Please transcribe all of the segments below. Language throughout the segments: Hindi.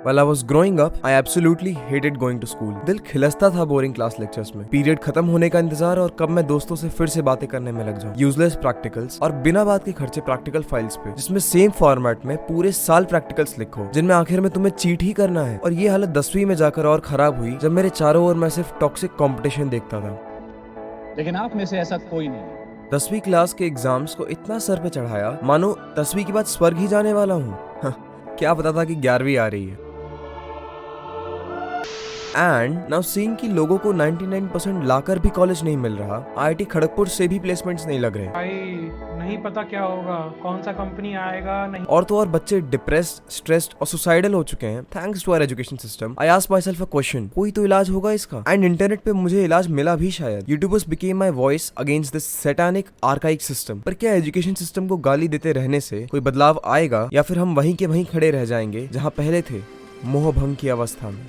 While I was growing up, I absolutely hated going to school. दिल खिलसता था बोरिंग क्लास लेक्चर्स में, पीरियड खत्म होने का इंतजार और कब मैं दोस्तों से फिर से बातें करने में लग जाऊं। यूजलेस प्रैक्टिकल्स और बिना बात के खर्चे प्रैक्टिकल फाइल्स पे, जिसमें सेम फॉर्मेट में पूरे साल प्रैक्टिकल्स लिखो, जिनमें आखिर में तुम्हें चीट ही करना है। और ये हालत 10वीं में जाकर और खराब हुई जब मेरे चारों ओर मैं सिर्फ टॉक्सिक कंपटीशन देखता था। लेकिन आप में से ऐसा कोई नहीं है। 10वीं क्लास के एग्जाम्स को इतना सर पे चढ़ाया मानो 10वीं के बाद स्वर्ग ही जाने वाला हूँ। क्या पता था कि 11वीं आ रही है। एंड नाउ सीइंग कि लोगों को 99% लाकर भी कॉलेज नहीं मिल रहा, आईआईटी खड़गपुर से भी प्लेसमेंट्स नहीं लग रहे। भाई नहीं पता क्या होगा, कौन सा कंपनी आएगा नहीं। और तो और बच्चे डिप्रेस्ड, स्ट्रेस्ड और सुसाइडल हो चुके हैं thanks to our education system. I asked myself a question, कोई तो इलाज होगा इसका? एंड इंटरनेट पे मुझे इलाज मिला भी शायद। YouTubers became my voice against this satanic archaic system. पर क्या एजुकेशन सिस्टम को गाली देते रहने से कोई बदलाव आएगा, या फिर हम वहीं के वहीं खड़े रह जाएंगे जहाँ पहले थे, मोहभंग की अवस्था में?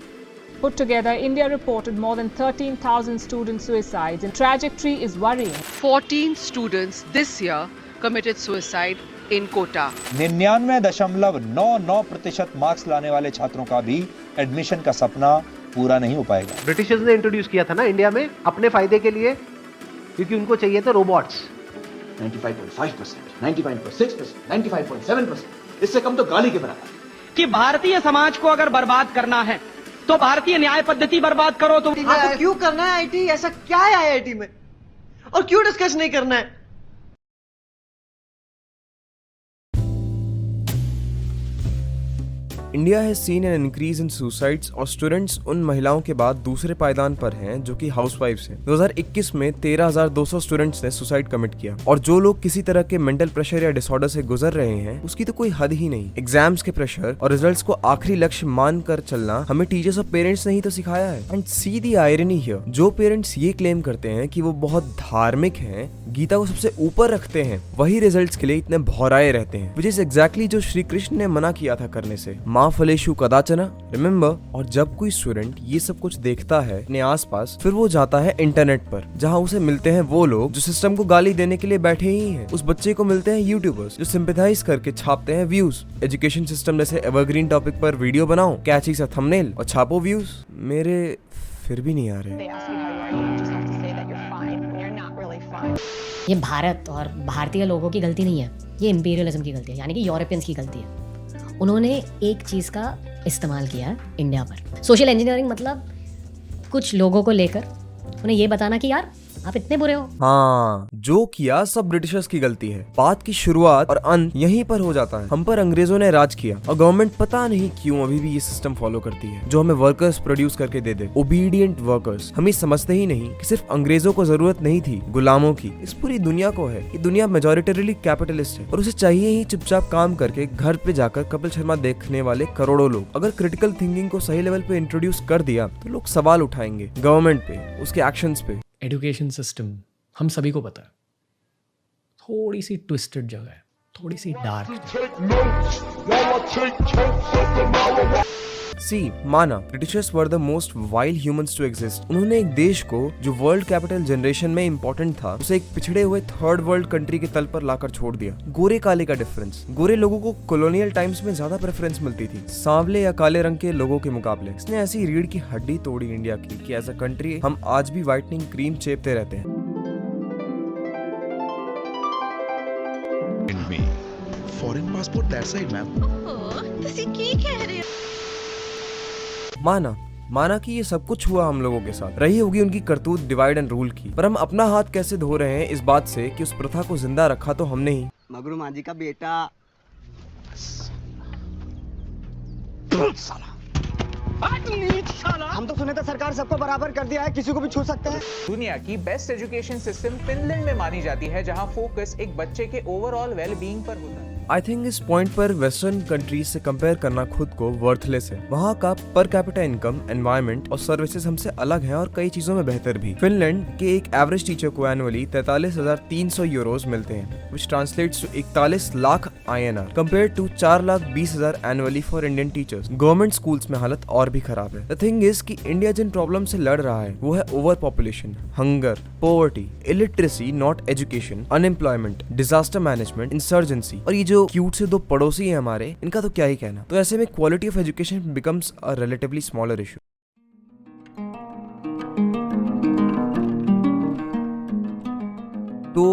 Put together, India reported more than 13,000 student suicides, and trajectory is worrying. 14 students this year committed suicide in Kota. 99.99% marks लाने वाले छात्रों का भी एडमिशन का सपना पूरा नहीं हो पाएगा। ब्रिटिशर्स ने इंट्रोड्यूस किया था ना इंडिया में अपने फायदे के लिए, क्योंकि उनको चाहिए थे रोबोट्स। 95.5%, 95.6%, 95.7%, इससे कम तो गाली के बराबर। कि भारतीय समाज को अगर बर्बाद करना है तो भारतीय न्याय पद्धति बर्बाद करो। तो क्यों करना है आईटी? ऐसा क्या है आईआईटी में, और क्यों डिस्कस नहीं करना है? India has seen an increase in suicides, और स्टूडेंट्स उन महिलाओं के बाद दूसरे पायदान पर हैं जो कि हाउसवाइफ्स हैं। 2021 में 13,200 स्टूडेंट्स ने सुसाइड कमिट किया। और जो लोग किसी तरह के मेंटल प्रेशर या डिसऑर्डर से गुजर रहे हैं, उसकी तो कोई हद ही नहीं। एग्जाम्स के प्रेशर और रिजल्ट्स को आखिरी लक्ष्य मान कर चलना हमें टीचर्स और पेरेंट्स ने ही तो सिखाया है। And see the irony here, जो पेरेंट्स ये क्लेम करते हैं कि वो बहुत धार्मिक हैं, गीता को सबसे ऊपर रखते हैं, वही रिजल्ट्स के लिए इतने भौराए रहते हैं, विच इज एग्जैक्टली जो श्री कृष्ण ने मना किया था करने से। माँ फलेशु कदाचना, रिमेम्बर। और जब कोई स्टूडेंट ये सब कुछ देखता है अपने आसपास, फिर वो जाता है इंटरनेट पर, जहाँ उसे मिलते हैं वो लोग जो सिस्टम को गाली देने के लिए बैठे ही हैं। उस बच्चे को मिलते हैं यूट्यूबर्स जो सिंपैथाइज करके छापते हैं व्यूज। एजुकेशन सिस्टम जैसे एवरग्रीन टॉपिक पर वीडियो बनाओ, कैची सा थंबनेल और छापो व्यूज। मेरे फिर भी नहीं आ रहे। ये भारत और भारतीय लोगों की गलती नहीं है, ये इंपीरियलिज्म की गलती है, यानी कि यूरोपियंस की गलती है। उन्होंने एक चीज़ का इस्तेमाल किया है इंडिया पर, सोशल इंजीनियरिंग। मतलब कुछ लोगों को लेकर उन्हें ये बताना कि यार आप इतने बुरे हो। हाँ, जो किया सब ब्रिटिशर्स की गलती है। बात की शुरुआत और अंत यहीं पर हो जाता है। हम पर अंग्रेजों ने राज किया और गवर्नमेंट पता नहीं क्यों अभी भी ये सिस्टम फॉलो करती है, जो हमें वर्कर्स प्रोड्यूस करके दे दे, ओबीडियंट वर्कर्स। हम ये समझते ही नहीं कि सिर्फ अंग्रेजों को जरूरत नहीं थी गुलामों की, इस पूरी दुनिया को है। ये दुनिया मेजॉरिटरीली कैपिटलिस्ट है और उसे चाहिए ही चुपचाप काम करके घर पे जाकर कपिल शर्मा देखने वाले करोड़ों लोग। अगर क्रिटिकल थिंकिंग को सही लेवल पे इंट्रोड्यूस कर दिया तो लोग सवाल उठाएंगे गवर्नमेंट पे, उसके एक्शंस पे। एजुकेशन सिस्टम हम सभी को पता है, थोड़ी सी ट्विस्टेड जगह है, थोड़ी सी डार्क। सी, माना Britishers were the most wild humans to exist. उन्होंने एक देश को जो वर्ल्ड कैपिटल जनरेशन में इंपॉर्टेंट था, उसे एक पिछड़े हुए थर्ड वर्ल्ड कंट्री के तल पर लाकर छोड़ दिया। गोरे काले का डिफरेंस, गोरे लोगों को कॉलोनियल टाइम्स में ज्यादा प्रेफरेंस मिलती थी सांवले या काले रंग के लोगों के मुकाबले। इसने ऐसी रीढ़ की हड्डी तोड़ी इंडिया की कि एज अ कंट्री हम आज भी व्हाइटनिंग क्रीम चेपते रहते हैं। Foreign passport that side ma'am. ਤੁਸੀਂ ਕੀ ਕਹਿ ਰਹੇ ਹੋ? माना कि ये सब कुछ हुआ हम लोगों के साथ, रही होगी उनकी करतूत डिवाइड एंड रूल की, पर हम अपना हाथ कैसे धो रहे हैं इस बात से कि उस प्रथा को जिंदा रखा तो हमने ही। मगरू मांझी का बेटा हम तो सुने थे सरकार सबको बराबर कर दिया है, किसी को भी छू सकते हैं। दुनिया की बेस्ट एजुकेशन सिस्टम फिनलैंड में मानी जाती है, जहां फोकस एक बच्चे के ओवरऑल वेल बीइंग पर होता है। आई थिंक इस पॉइंट पर वेस्टर्न कंट्रीज से कंपेयर करना खुद को वर्थलेस है। वहाँ का पर कैपिटा इनकम, एनवायरनमेंट और सर्विसेज हमसे अलग है और कई चीजों में बेहतर भी। फिनलैंड के एक एवरेज टीचर को एनुअली 43,300 यूरोज मिलते हैं, which translates to 41 lakh INR compared to 4,20,000 annually for Indian teachers. Government schools में हालत और भी खराब है। द थिंग इज कि इंडिया जिन प्रॉब्लम से लड़ रहा है वो है over population, hunger, poverty, illiteracy not education, unemployment, disaster management, insurgency. और ये जो जो क्यूट से दो पड़ोसी हैं हमारे, इनका तो क्या ही कहना। तो ऐसे में quality of education becomes a relatively smaller issue. तो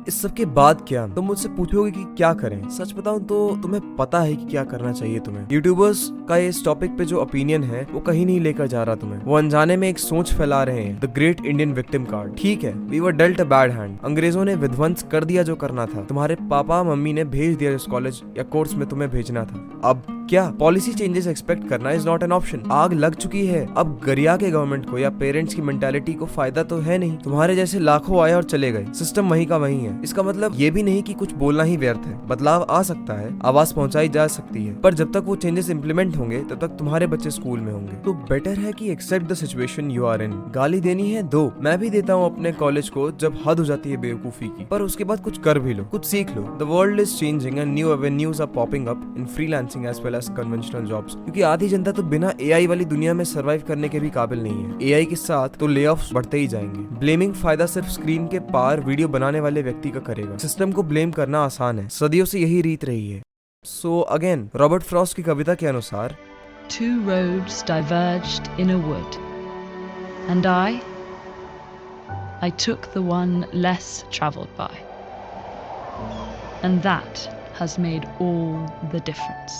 इस सब के बाद क्या तुम मुझसे पूछोगे कि क्या करें। सच बताऊं तो तुम्हें पता है कि क्या करना चाहिए तुम्हें। यूट्यूबर्स का इस टॉपिक पे जो ओपिनियन है वो कहीं नहीं लेकर जा रहा तुम्हें। वो अनजाने में एक सोच फैला रहे हैं, the great Indian victim card. ठीक है, we were dealt a bad hand. अंग्रेजों ने विध्वंस कर दिया जो करना था, तुम्हारे पापा मम्मी ने भेज दिया जिस कॉलेज या कोर्स में तुम्हें भेजना था। अब क्या पॉलिसी चेंजेस एक्सपेक्ट करना इज नॉट एन ऑप्शन। आग लग चुकी है, अब गरिया के गवर्नमेंट को या पेरेंट्स की मेंटालिटी को फायदा तो है नहीं। तुम्हारे जैसे लाखों आए और चले गए, सिस्टम वहीं का वहीं है। इसका मतलब ये भी नहीं कि कुछ बोलना ही व्यर्थ है। बदलाव आ सकता है, आवाज पहुंचाई जा सकती है, पर जब तक वो चेंजेस इंप्लीमेंट होंगे तब तक तुम्हारे बच्चे स्कूल में होंगे। तो बेटर है कि accept the situation you are in. गाली देनी है दो, मैं भी देता हूँ अपने कॉलेज को जब हद हो जाती है बेवकूफी की, पर उसके बाद कुछ कर भी लो, कुछ सीख लो। The world is changing and new avenues are popping up in freelancing as well as conventional jobs. क्योंकि आधी जनता तो बिना एआई वाली दुनिया में सर्वाइव करने के भी काबिल नहीं है। एआई के साथ तो ले ऑफ्स बढ़ते ही जाएंगे। ब्लेमिंग फायदा सिर्फ स्क्रीन के पार वीडियो बनाने वाले व्यक्ति का करेगा। सिस्टम को ब्लेम करना आसान है, सदियों से यही रीत रही है। सो अगेन, रॉबर्ट फ्रॉस्ट की कविता के अनुसार, Two roads diverged in a wood, and I took the one less travelled by, and that has made all the difference.